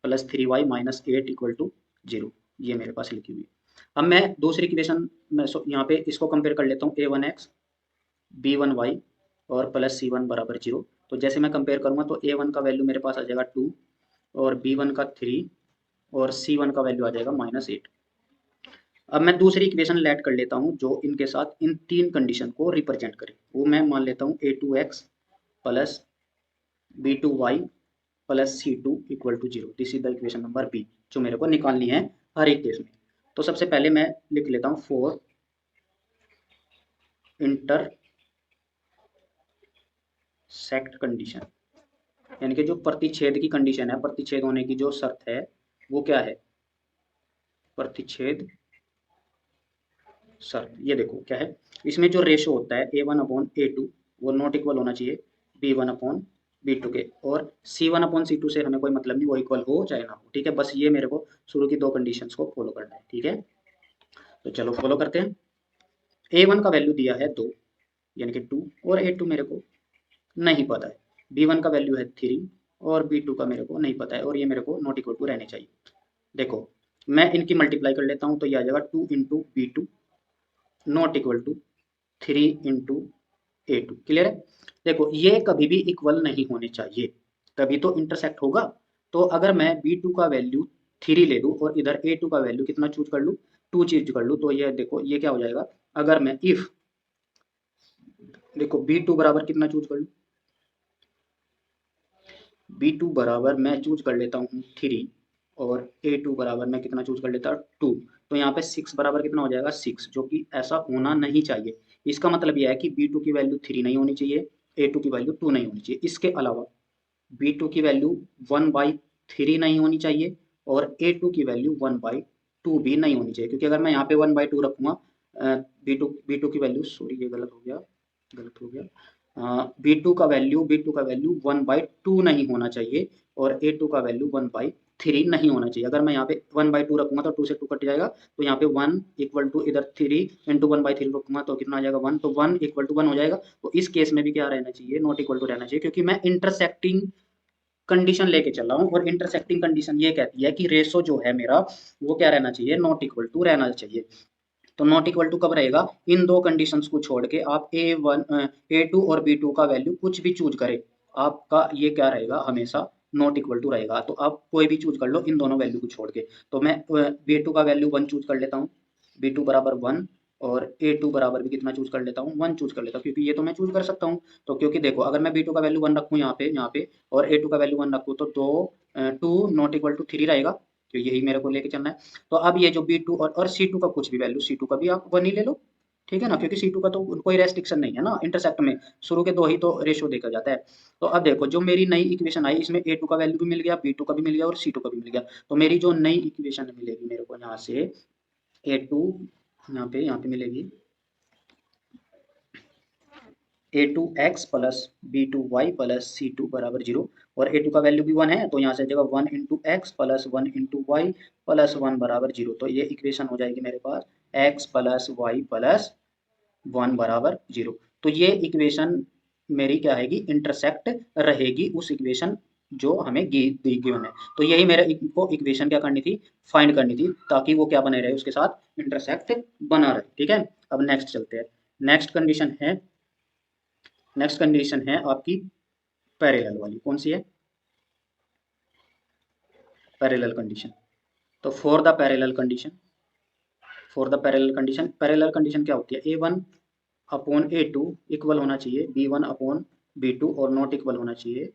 plus 3y minus 8 equal to 0, ये मेरे पास लिखी हुई है। अब मैं दूसरी इक्वेशन में यहाँ पे इसको कंपेयर कर लेता हूँ a1x b1y और प्लस c1 बराबर 0। तो जैसे मैं कंपेयर करूँगा तो a1 का वैल्यू मेरे पास आ जाएगा 2 और b1 का 3 और c1 का वैल्यू आ जाएगा -8। अब मैं दूसरी इक्वेशन लेट कर लेता हूँ जो इनके साथ इन तीन कंडीशन को रिप्रेजेंट करे, वो मैं मान लेता हूँ a2x plus b2y plus c2 equal to 0, this is the equation number B जो मेरे को निकालनी है हर एक केस में। तो सबसे पहले मैं लिख लेता हूँ फॉर इंटरसेक्ट कंडीशन, यानी कि जो प्रतिच्छेद की कंडीशन है, प्रतिच्छेद होने की जो शर्त है वो क्या है, प्रतिच्छेद शर्त। ये देखो क्या है, इसमें जो रेशो होता है a1/a2 वो नॉट इक्वल होना चाहिए b1/b2 के, और c1/c2 से हमें कोई मतलब नहीं, वो इक्वल हो चाहे ना हो, ठीक है। बस ये मेरे को शुरू की दो कंडीशंस को फॉलो करना है, ठीक है। तो चलो फॉलो करते हैं। a1 का वैल्यू दिया है 2 यानी कि 2, और a2 मेरे को नहीं पता है, b1 का वैल्यू है 3 और b2 का मेरे को नहीं पता है, और ये मेरे को नॉट इक्वल टू रहने चाहिए। देखो मैं इनकी मल्टीप्लाई कर लेता हूँ तो ये आ जाएगा 2 into b2 not equal to 3 into a2, clear है। देखो ये कभी भी इक्वल नहीं होने चाहिए, तभी तो इंटरसेक्ट होगा। तो अगर मैं b2 का वैल्यू 3 ले लूँ और इधर a2 का वैल्यू कितना चूज कर लूँ 2 चूज कर लूँ, तो ये देखो ये क्या हो जाएगा, अगर मैं इफ देखो b2 बराबर कितना चूज कर लूँ, b2 बराबर मैं चूज कर लेता हूँ 3 और a2 बराबर मैं कितना चूज कर लेता हूँ 2, तो यहाँ पे 6 बराबर कितना हो जाएगा 6, जो कि ऐसा होना नहीं चाहिए। इसका मतलब यह है कि बी टू की वैल्यू 3 नहीं होनी चाहिए, ए टू की वैल्यू 2 नहीं होनी चाहिए। इसके अलावा बी टू की वैल्यू 1/3 नहीं होनी चाहिए और ए टू की वैल्यू 1/2 भी नहीं होनी चाहिए, क्योंकि अगर मैं यहाँ पे 1/2 रखूँगा, बी टू की वैल्यू, सॉरी ये गलत हो गया, गलत हो गया, बी टू का वैल्यू 1/2 नहीं होना चाहिए और ए टू का वैल्यू 1/3 नहीं होना चाहिए। अगर मैं यहाँ पे 1/2 रखूँगा तो 2 से 2 कट जाएगा, तो यहाँ पे 1 इक्वल टू इधर 3 इंटू 1/3 रखूँगा तो कितना आ जाएगा 1, तो 1 इक्वल टू 1 हो जाएगा। तो इस केस में भी क्या रहना चाहिए, नॉट इक्वल टू रहना चाहिए, क्योंकि मैं इंटरसेक्टिंग कंडीशन लेके चल रहा हूँ और इंटरसेक्टिंग कंडीशन ये कहती है कि रेशो जो है मेरा वो क्या रहना चाहिए, नॉट इक्वल टू रहना चाहिए। तो नॉट इक्वल टू कब रहेगा, इन दो कंडीशंस को छोड़ के आप ए टू और बी टू का वैल्यू कुछ भी चूज करें, आपका ये क्या रहेगा, हमेशा नॉट इक्वल टू रहेगा। तो आप कोई भी चूज कर लो इन दोनों वैल्यू को छोड़ के। तो मैं बी टू का वैल्यू 1 चूज कर लेता हूँ, बी टू बराबर 1, और ए टू बराबर भी कितना चूज कर लेता हूँ, 1 चूज कर लेता हूँ, क्योंकि ये तो मैं चूज कर सकता हूँ। तो क्योंकि देखो अगर मैं बी टू का वैल्यू 1 रखूँ यहाँ पे और ए टू का वैल्यू 1 रखूँ तो 2 नॉट इक्वल टू 3 रहेगा, तो यही मेरे को लेके चलना है। तो अब ये जो बी टू और सी टू का कुछ भी वैल्यू, सी टू का भी आप 1 ही ले लो, ठीक है ना, क्योंकि सी टू का तो कोई रेस्ट्रिक्शन नहीं है ना, इंटरसेक्ट में शुरू के 2 ही तो रेशियो देखा जाता है। तो अब देखो जो मेरी नई इक्वेशन आई, इसमें ए टू का वैल्यू भी मिल गया, बी टू का भी मिल गया और सी टू का भी मिल गया। तो मेरी जो नई इक्वेशन मिलेगी मेरे को यहाँ से, ए टू यहाँ पे मिलेगी A two X plus B two Y plus C two बराबर 0, और ए टू का वैल्यू भी 1 है, तो यहाँ से जगह 1 into x plus 1 into y plus 1 बराबर 0। तो ये इक्वेशन हो जाएगी मेरे पास एक्स प्लस वाई प्लस 1 बराबर 0। तो ये इक्वेशन मेरी क्या रहेगी, इंटरसेक्ट रहेगी उस इक्वेशन जो हमें गिवन है। तो यही मेरे को इक्वेशन क्या करनी थी, फाइंड करनी थी, ताकि वो क्या बने रहे, उसके साथ इंटरसेक्ट बना रहे, ठीक है। अब नेक्स्ट चलते हैं। नेक्स्ट कंडीशन है नेक्स्ट कंडीशन है आपकी पैरेलल वाली, कौन सी है, पैरेलल कंडीशन। तो फॉर द पैरेलल कंडीशन क्या होती है, A1/A2 इक्वल होना चाहिए B1/B2 और नॉट इक्वल होना चाहिए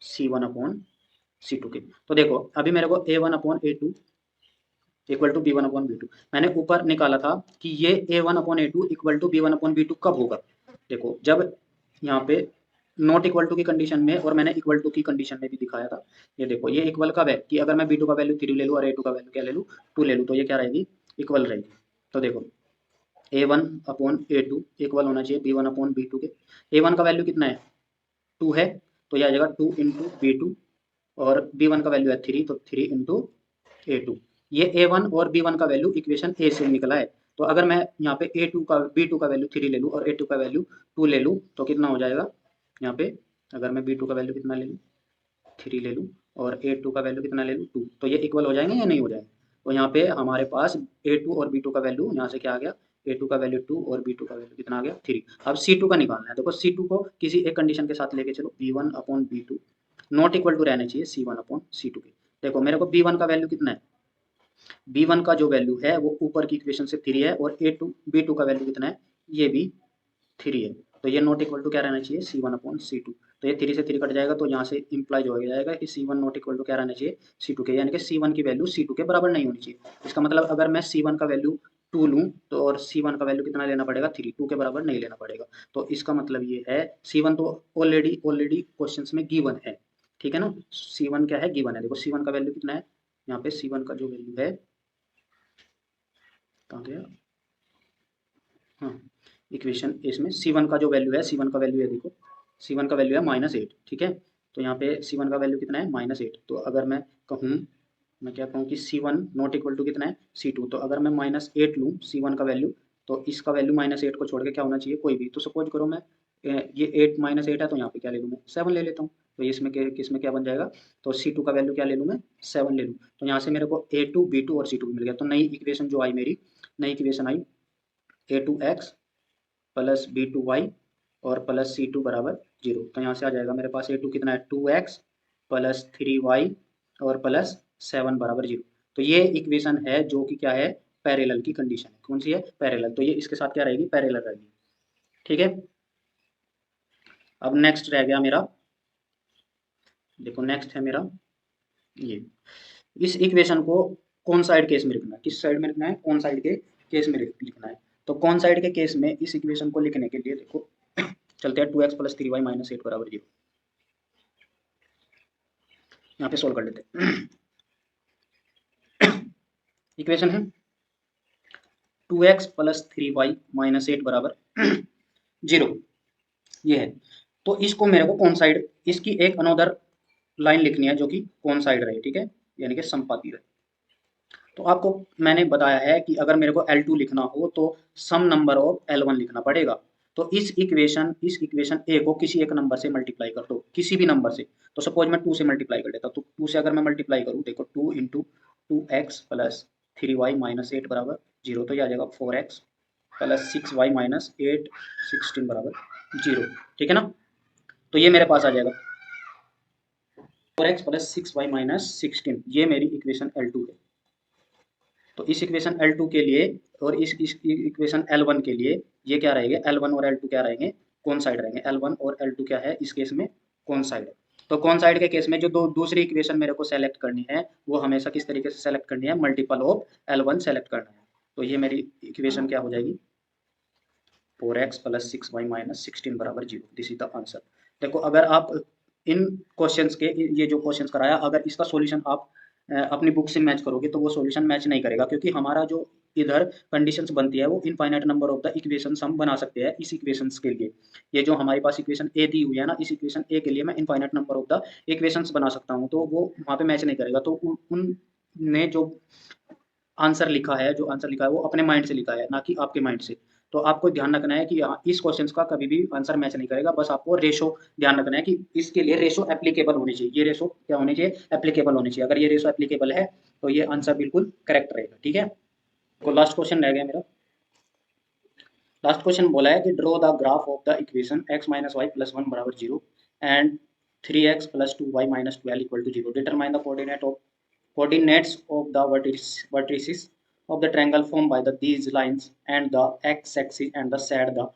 C1/C2 के। तो देखो अभी मेरे को A1/A2 इक्वल टू B1/B2 मैंने ऊपर निकाला था कि ये A1/A2 इक्वल टू B1/B2 कब होगा। देखो जब यहाँ पे नॉट इक्वल टू की कंडीशन में, और मैंने इक्वल टू की कंडीशन में भी दिखाया था, ये देखो ये इक्वल कब है कि अगर मैं B2 का वैल्यू 3 ले लूँ और A2 का वैल्यू क्या ले लूँ, 2 ले लूँ, तो ये क्या रहेगी, इक्वल रहेगी। तो देखो A1/A2 इक्वल होना चाहिए B1/B2 के। A1 का वैल्यू कितना है, 2 है, तो यह आ जाएगा 2 इंटू B2, और B1 का वैल्यू है 3, तो 3 इंटू A2। ये A1 और B1 का वैल्यू इक्वेशन ए से निकला है। तो अगर मैं यहाँ पे B2 का वैल्यू 3 ले लूँ और A2 का वैल्यू 2 ले लूँ, तो कितना हो जाएगा यहाँ पे, अगर मैं B2 का वैल्यू कितना ले लूँ, 3 ले लूँ, और A2 का वैल्यू कितना ले लूँ, 2, तो ये इक्वल हो जाएंगे या नहीं हो जाएंगे। तो यहाँ पे हमारे पास A2 और B2 का वैल्यू यहाँ से क्या आ गया, A2 का वैल्यू 2 और B2 का वैल्यू कितना आ गया, 3। अब C2 का निकालना है। देखो C2 को किसी एक कंडीशन के साथ लेके चलो, B1/B2 नॉट इक्वल टू रहना चाहिए C1/C2 के। देखो मेरे को B1 का वैल्यू कितना है, B1 का जो वैल्यू है वो ऊपर की इक्वेशन से 3 है, और B2 का वैल्यू कितना है, ये भी 3 है। तो ये नॉट इक्वल टू क्या रहना चाहिए, C1/C2। तो ये 3 से 3 कट जाएगा, तो यहाँ से इंप्लाइज हो जाएगा कि C1 नॉट इक्वल टू क्या रहना चाहिए, C2 के, यानी कि C1 की वैल्यू C2 के बराबर नहीं होनी चाहिए। इसका मतलब अगर मैं C1 का वैल्यू 2 लूँ तो, और C1 का वैल्यू कितना लेना पड़ेगा, 3, 2 के बराबर नहीं लेना पड़ेगा। तो इसका मतलब ये है C1 तो ऑलरेडी क्वेश्चन में गिवन है, ठीक है ना, C1 क्या है, गिवन है। देखो C1 का वैल्यू कितना है, यहाँ पे C1 का जो वैल्यू है, कहाँ गया, हाँ, इक्वेशन इसमें C1 का जो वैल्यू है, C1 का वैल्यू है, देखो C1 का वैल्यू है -8, ठीक है। तो यहाँ पे C1 का वैल्यू कितना है, -8। तो अगर मैं कहूँ, मैं क्या कहूँ कि C1 नॉट इक्वल टू कितना है, C2। तो अगर मैं -8 लूँ C1 का वैल्यू, तो इसका वैल्यू -8 को छोड़ के क्या होना चाहिए, कोई भी। तो सपोज करो मैं ये 8 -8 है, तो यहाँ पे क्या ले लूँ मैं, 7 ले लेता हूँ। तो इसमें किसमें क्या बन जाएगा, तो C2 का वैल्यू क्या ले लूँ मैं, 7 ले लूँ। तो यहाँ से मेरे को A2 B2 और C2 मिल गया। तो नई इक्वेशन जो आई मेरी, नई इक्वेशन आई A2x प्लस B2y और प्लस C2 बराबर 0। तो यहाँ से आ जाएगा मेरे पास A2 कितना है, 2x प्लस 3y और प्लस 7 बराबर 0। तो ये इक्वेशन है जो कि क्या है, पैरेलल की कंडीशन है। कौन सी है, पैरेलल। तो ये इसके साथ क्या रहेगी, पैरेलल रहेगी, ठीक है। अब नेक्स्ट रह गया मेरा, देखो नेक्स्ट है मेरा ये, इस इक्वेशन को कौन साइड केस में लिखना है, किस साइड में लिखना है, कौन साइड के केस में लिखना है। तो कौन साइड के केस में इस इक्वेशन को लिखने के लिए देखो चलते हैं 2x प्लस 3y माइनस 8 बराबर 0, यहाँ पे सोल्व कर लेते हैं। इक्वेशन है 2x प्लस 3y माइनस 8 बराबर 0, ये है। तो इसको मेरे को कौन साइड, इसकी एक अनोदर लाइन लिखनी है जो कि कौन साइड रहे, ठीक है, यानी कि समपाती रहे। तो आपको मैंने बताया है कि अगर मेरे को L2 लिखना हो तो सम नंबर ऑफ L1 लिखना पड़ेगा। तो इस इक्वेशन ए को किसी एक नंबर से मल्टीप्लाई कर दो, किसी भी नंबर से। तो सपोज मैं 2 से मल्टीप्लाई कर लेता हूँ, तो 2 से अगर मैं मल्टीप्लाई करूँ, देखो 2 into 2x plus 3y minus 8 बराबर 0, तो यह आ जाएगा 4x प्लस 6y माइनस 8 16 बराबर 0, ठीक है ना। तो ये मेरे पास आ जाएगा 4x प्लस 6y माइनस 16, ये मेरी इक्वेशन L2 है। तो इस इक्वेशन L2 के लिए और इस इक्वेशन L1 के लिए ये क्या रहेंगे, L1 और L2 क्या रहेंगे, कौन साइड रहेंगे। L1 और L2 क्या है इस केस में, कौन साइड है। तो कौन साइड के केस में जो दूसरी इक्वेशन मेरे को सेलेक्ट करनी है वो हमेशा किस तरीके से सेलेक्ट करनी है, मल्टीपल ऑफ L1 सेलेक्ट करना है। तो ये मेरी इक्वेशन क्या हो जाएगी, 4x प्लस 6y माइनस 16 बराबर 0, दिस इज द आंसर। देखो अगर आप इन क्वेश्चंस के, ये जो क्वेश्चंस कराया, अगर इसका सॉल्यूशन आप अपनी बुक से मैच करोगे तो वो सॉल्यूशन मैच नहीं करेगा, क्योंकि हमारा जो इधर कंडीशंस बनती है वो infinite number of the equations हम बना सकते हैं इस इक्वेशंस के लिए। ये जो हमारे पास इक्वेशन ए दी हुई है ना, इस इक्वेशन ए के लिए मैं infinite number of the equations बना सकता हूँ, तो वो वहाँ पे मैच नहीं करेगा। तो उनने जो आंसर लिखा है, जो आंसर लिखा है वो अपने माइंड से लिखा है, ना कि आपके माइंड से। तो आपको ध्यान रखना है कि यहाँ इस क्वेश्चन का कभी भी आंसर मैच नहीं करेगा, बस आपको रेशो ध्यान रखना है कि इसके लिए रेशो एप्लीकेबल होनी चाहिए। ये रेशो क्या होनी चाहिए, एप्लीकेबल होनी चाहिए। अगर ये रेशो एप्लीकेबल है तो ये आंसर बिल्कुल करेक्ट रहेगा, ठीक है। तो लास्ट क्वेश्चन रह गया मेरा। लास्ट क्वेश्चन बोला है कि draw the graph of the equation x minus y plus 1 बराबर 0 and 3x plus 2y minus 12 equal to 0, determine the coordinates of the vertices of the triangle formed by these lines and the x-axis and the side the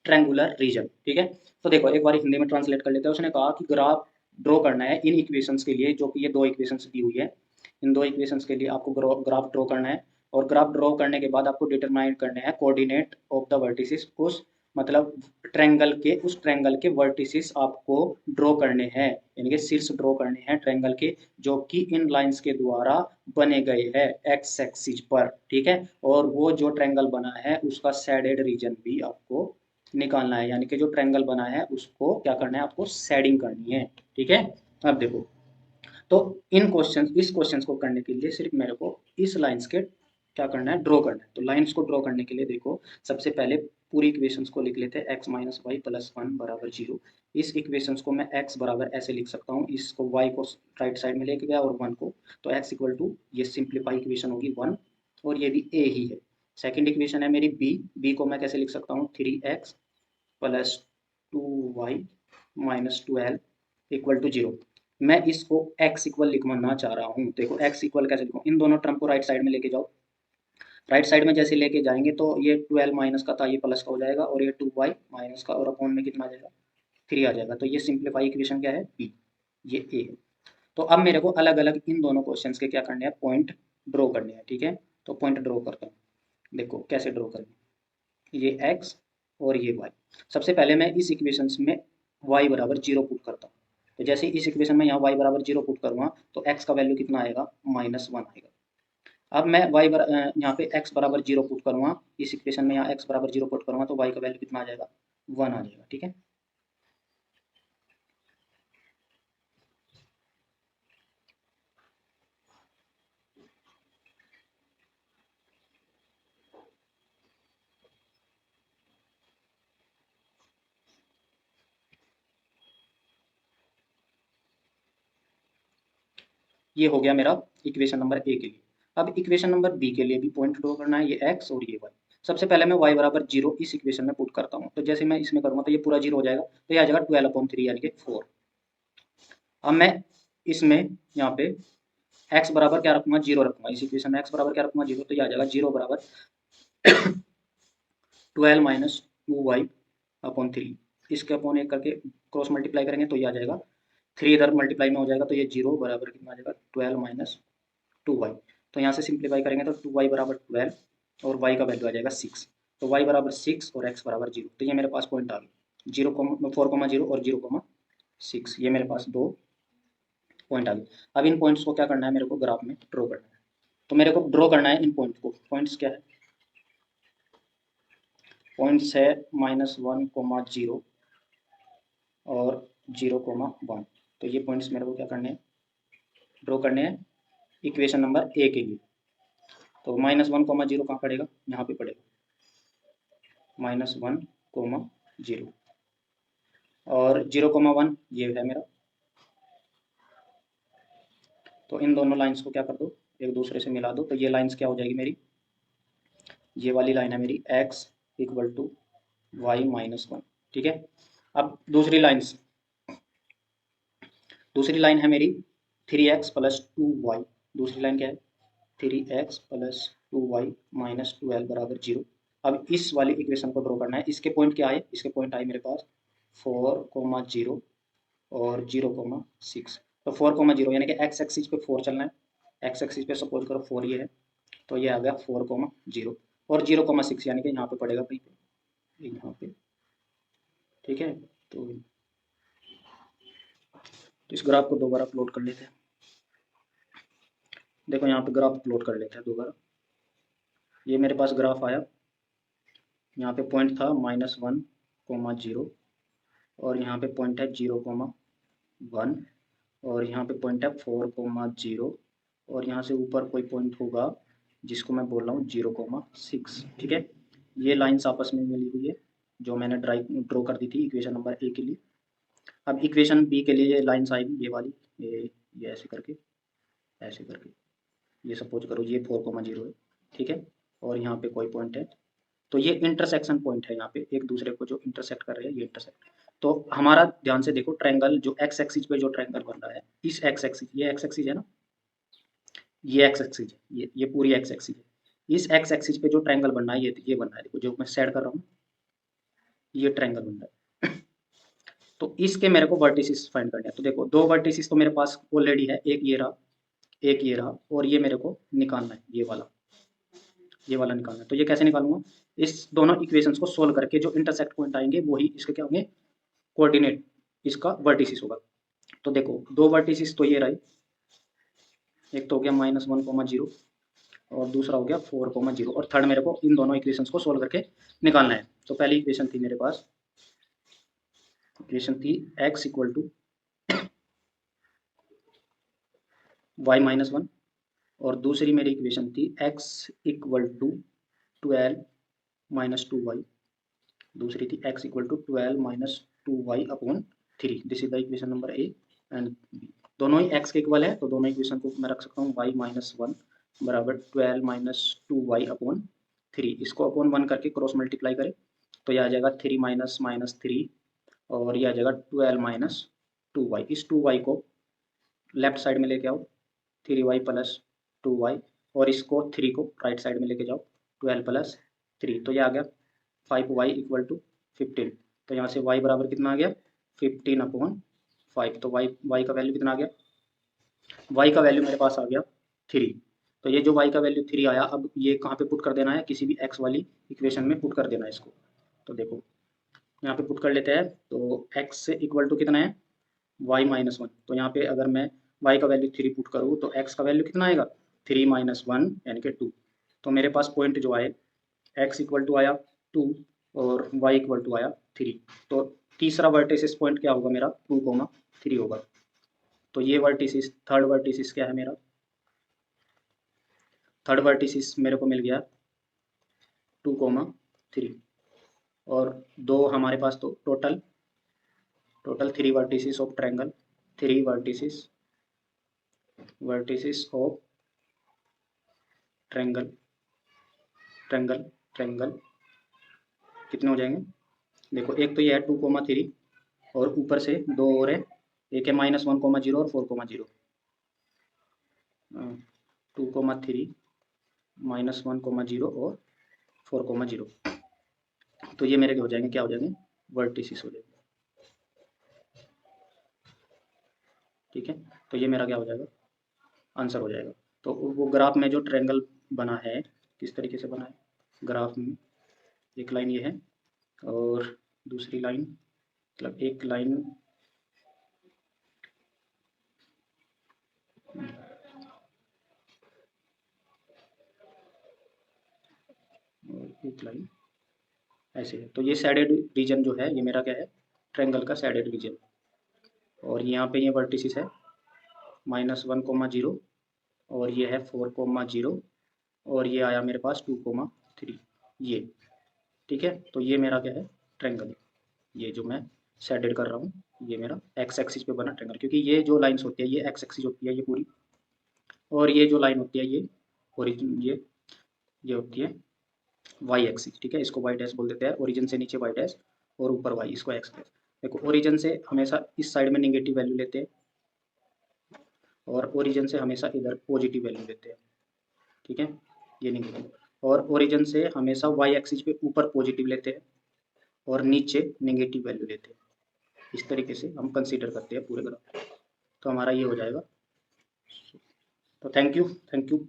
triangular region, ठीक है। तो देखो एक बार हिंदी में translate कर लेते हैं। उसने कहा कि ग्राफ ड्रॉ करना है इन इक्वेशंस के लिए, जो कि ये दो इक्वेशंस दी हुई है। इन दो इक्वेशंस के लिए आपको ग्राफ ड्रॉ करना है, और ग्राफ ड्रॉ करने के बाद आपको डिटरमाइन करने हैं कोऑर्डिनेट ऑफ द वर्टिसेस, उस मतलब उस ट्रायंगल के वर्टिसेस आपको ड्रॉ करने हैं, यानी कि शीर्ष ड्रॉ करने हैं ट्रायंगल के, जो कि इन लाइंस के द्वारा बने गए हैं एक्स एक्सिस पर, ठीक है। और वो जो ट्रायंगल बना है उसका शेडेड रीजन भी आपको निकालना है, यानी कि जो ट्रायंगल बना है उसको क्या करना है, आपको शेडिंग करनी है, ठीक है। अब देखो, तो इस क्वेश्चंस को करने के लिए सिर्फ मेरे को इस लाइंस के क्या करना है, ड्रॉ करना है। तो लाइंस को ड्रॉ करने के लिए देखो सबसे पहले पूरी इक्वेशंस को लिख लेते हैं, x माइनस वाई प्लस 1 बराबर 0। इस इक्वेशंस को मैं x बराबर ऐसे लिख सकता हूँ, इसको y को राइट साइड में लेके गया और 1 को, तो x इक्वल टू, ये सिंप्लीफाई इक्वेशन होगी 1, और ये भी a ही है। सेकेंड इक्वेशन है मेरी b को मैं कैसे लिख सकता हूँ, 3x plus 2y minus 12 equal to 0। मैं इसको x इक्वल लिखना चाह रहा हूँ। देखो x इक्वल कैसे लिखूँ, इन दोनों टर्म को राइट साइड में लेके जाओ। राइट साइड में जैसे लेके जाएंगे तो ये 12 माइनस का था, ये प्लस का हो जाएगा, और ये 2y माइनस का, और अपॉन में कितना आ जाएगा, 3 आ जाएगा। तो ये सिंप्लीफाई इक्वेशन क्या है, b, ये a है। तो अब मेरे को अलग अलग इन दोनों क्वेश्चंस के क्या करने हैं, पॉइंट ड्रॉ करने हैं, ठीक है। तो पॉइंट ड्रॉ करता हूँ, देखो कैसे ड्रॉ करेंगे, ये x और ये y। सबसे पहले मैं इस इक्वेशन में y बराबर 0 पुट करता हूँ। तो जैसे इस इक्वेशन में यहाँ y बराबर 0 पुट करूँगा तो x का वैल्यू कितना आएगा, -1 आएगा। अब मैं यहाँ पे x बराबर 0 पुट करूँगा, इस इक्वेशन में यहाँ x बराबर 0 पुट करूँगा तो y का वैल्यू कितना आ जाएगा, 1 आ जाएगा, ठीक है। ये हो गया मेरा इक्वेशन नंबर ए के लिए। अब इक्वेशन नंबर बी के लिए भी पॉइंट ड्रॉ करना है, ये x और ये y। सबसे पहले मैं y बराबर 0 इस इक्वेशन में पुट करता हूँ, तो जैसे मैं इसमें करूँगा तो ये पूरा 0 हो जाएगा, तो ये आ जाएगा 12/3 यानी कि 4। अब मैं इसमें यहाँ पे x बराबर क्या रखूँगा, 0 रखूँगा। इस इक्वेशन में x बराबर क्या रखूँगा, 0, तो ये आ जाएगा 0 बराबर 12 माइनस 2y/3। इसके अपॉन एक करके क्रॉस मल्टीप्लाई करेंगे तो ये आ जाएगा 3, इधर मल्टीप्लाई में हो जाएगा तो ये 0 बराबर कितना आ जाएगा, 12 माइनस 2y। तो यहाँ से सिंप्लीफाई करेंगे तो 2y बराबर 12 और y का वैल्यू आ जाएगा 6। तो y बराबर 6 और x बराबर 0। तो ये मेरे पास पॉइंट आ गए 4,0 और 0,6, ये मेरे पास दो पॉइंट आ गए। अब इन पॉइंट्स को क्या करना है, मेरे को ग्राफ में ड्रॉ करना है। तो मेरे को ड्रॉ करना है इन पॉइंट को। पॉइंट्स क्या है, पॉइंट्स है -1,0 और 0,1। तो ये पॉइंट्स मेरे को क्या करने हैं, ड्रॉ करने हैं इक्वेशन नंबर ए के लिए। तो -1,0 कहाँ पड़ेगा, यहाँ पे पड़ेगा -1,0 और 0,1 ये है मेरा। तो इन दोनों लाइंस को क्या कर दो, एक दूसरे से मिला दो। तो ये लाइंस क्या हो जाएगी मेरी, ये वाली लाइन है मेरी x इक्वल टू वाई -1। ठीक है। अब दूसरी लाइन है मेरी 3x प्लस 2y। दूसरी लाइन क्या है, 3x प्लस 2y माइनस 12 बराबर 0। अब इस वाली इक्वेशन को ड्रॉ करना है। इसके पॉइंट क्या आए, इसके पॉइंट आए मेरे पास 4,0 और 0,6। तो 4,0 यानी कि एक्स एक्सिस पे 4 चलना है। एक्स एक्सिस पे सपोज करो 4 ये है, तो ये आ गया 4,0 और 0,6 यानी कि यहाँ पे पड़ेगा कहीं पे, यहाँ पे। ठीक है। तो इस ग्राफ को दोबारा प्लॉट कर लेते हैं। देखो यहाँ पे ग्राफ प्लॉट कर लेते हैं दोबारा। ये मेरे पास ग्राफ आया, यहाँ पे पॉइंट था -1,0 और यहाँ पे पॉइंट है 0,1 और यहाँ पे पॉइंट है 4,0 और यहाँ से ऊपर कोई पॉइंट होगा जिसको मैं बोल रहा हूँ 0,6। ठीक है। ये लाइंस आपस में मिली हुई है जो मैंने ड्रॉ कर दी थी इक्वेशन नंबर ए के लिए। अब इक्वेशन बी के लिए ये लाइंस आएगी, ये वाली, ये ऐसे करके ये सपोज करो ये 4,0 है। ठीक है। और यहाँ पे कोई पॉइंट है, तो ये इंटरसेक्शन पॉइंट है, यहाँ पे एक दूसरे को जो इंटरसेक्ट कर रहे हैं, ये इंटरसेक्ट। तो हमारा ध्यान से देखो, ट्रायंगल जो एक्स एक्सिस पे जो ट्रायंगल बन रहा है, इस एक्स एक्सिस, ये एक्स एक्सिस है ना, ये एक्स एक्सिस है, ये पूरी एक्स एक्सिस है। इस एक्स एक्सिस पे जो ट्रायंगल बन रहा है, ये बन रहा है, देखो जो मैं सेट कर रहा हूँ, ये ट्रायंगल बन रहा है। तो इसके मेरे को वर्टिसेस फाइंड करने हैं। तो देखो दो वर्टिसेस तो मेरे पास ऑलरेडी है, एक ये रहा, एक ये रहा, और ये मेरे को निकालना है, ये वाला निकालना है। तो ये कैसे निकालूंगा, इस दोनों इक्वेशंस को सोल्व करके जो इंटरसेक्ट पॉइंट आएंगे वही इसके क्या होंगे, कोऑर्डिनेट, इसका वर्टिसिस होगा। तो देखो दो वर्टिसिस तो ये रहे, एक तो हो गया -1,0 और दूसरा हो गया 4,0 और थर्ड मेरे को इन दोनों इक्वेशंस को सोल्व करके निकालना है। तो पहली इक्वेशन थी मेरे पास, इक्वेशन थी x इक्वल टू y-1 और दूसरी मेरी इक्वेशन थी x इक्वल टू 12 - 2y। दूसरी थी x equal to 12 - 2y upon 3। This is the equation number A and B. दोनों ही x के इक्वल है, तो दोनों इक्वेशन को मैं रख सकता हूँ y-1 बराबर 12 - 2y अपॉन 3। इसको अपॉन 1 करके क्रॉस मल्टीप्लाई करें तो यह आ जाएगा 3 - 3 और यह आ जाएगा 12 - 2y। इस 2y को लेफ्ट साइड में लेके आओ, 3y प्लस 2y, और इसको 3 को राइट साइड में लेके जाओ, 12 प्लस 3। तो यह आ गया 5y इक्वल टू 15। तो यहाँ से y बराबर कितना आ गया, 15/5। तो y का वैल्यू कितना आ गया, y का वैल्यू मेरे पास आ गया 3। तो ये जो y का वैल्यू 3 आया, अब ये कहाँ पे पुट कर देना है, किसी भी x वाली इक्वेशन में पुट कर देना है इसको। तो देखो यहाँ पे पुट कर लेते हैं। तो x से इक्वल टू कितना है, y-1। तो यहाँ पे अगर मैं y का वैल्यू 3 पुट करूँ तो x का वैल्यू कितना आएगा, 3 - 1 यानी कि 2। तो मेरे पास पॉइंट जो आए, x इक्वल टू आया 2 और y इक्वल टू आया 3। तो तीसरा वर्टिसिस पॉइंट क्या होगा मेरा, 2,3 होगा। तो ये वर्टिसिस, थर्ड वर्टिसिस क्या है मेरा, थर्ड वर्टिसिस मेरे को मिल गया 2,3 और दो हमारे पास, तो total 3 vertices of triangle, 3 vertices of triangle, triangle कितने हो जाएंगे, देखो एक तो ये है 2,3 और ऊपर से दो और है, एक है -1,0 और 4,0, 2,3 -1,0 और 4,0। तो ये मेरे हो जाएंगे, क्या हो जाएंगे, वर्टिसिस हो जाएंगे। ठीक है। तो ये मेरा क्या हो जाएगा, आंसर हो जाएगा। तो वो ग्राफ में जो ट्रायंगल बना है, किस तरीके से बना है, ग्राफ में एक लाइन ये है और दूसरी लाइन, मतलब एक लाइन और एक लाइन ऐसे है। तो ये सैडेड रीजन जो है ये मेरा क्या है, ट्रायंगल का सैडेड रीजन। और यहाँ पे ये वर्टिसिस है -1,0 और ये है 4,0 और ये आया मेरे पास 2,3 ये, ठीक है। तो ये मेरा क्या है, ट्रायंगल, ये जो मैं सैडेड कर रहा हूँ ये मेरा एक्स एक्सिस पे बना ट्रायंगल, क्योंकि ये जो लाइंस होती है ये एक्स एक्सिस होती है ये पूरी, और ये जो लाइन होती है ये ओरिजिन ये होती है वाई एक्सिस, ठीक है। इसको वाई डैश बोल देते हैं, ओरिजिन से नीचे वाई डैश और ऊपर वाई, इसको एक्स डैश। देखो ओरिजिन से हमेशा इस साइड में निगेटिव वैल्यू लेते हैं और ओरिजिन से हमेशा इधर पॉजिटिव वैल्यू लेते हैं, ठीक है, ये निगेटिव। और ओरिजिन से हमेशा वाई एक्सिस पे ऊपर पॉजिटिव लेते हैं और नीचे नेगेटिव वैल्यू लेते हैं। इस तरीके से हम कंसीडर करते हैं पूरे ग्राफ। तो हमारा ये हो जाएगा। तो थैंक यू।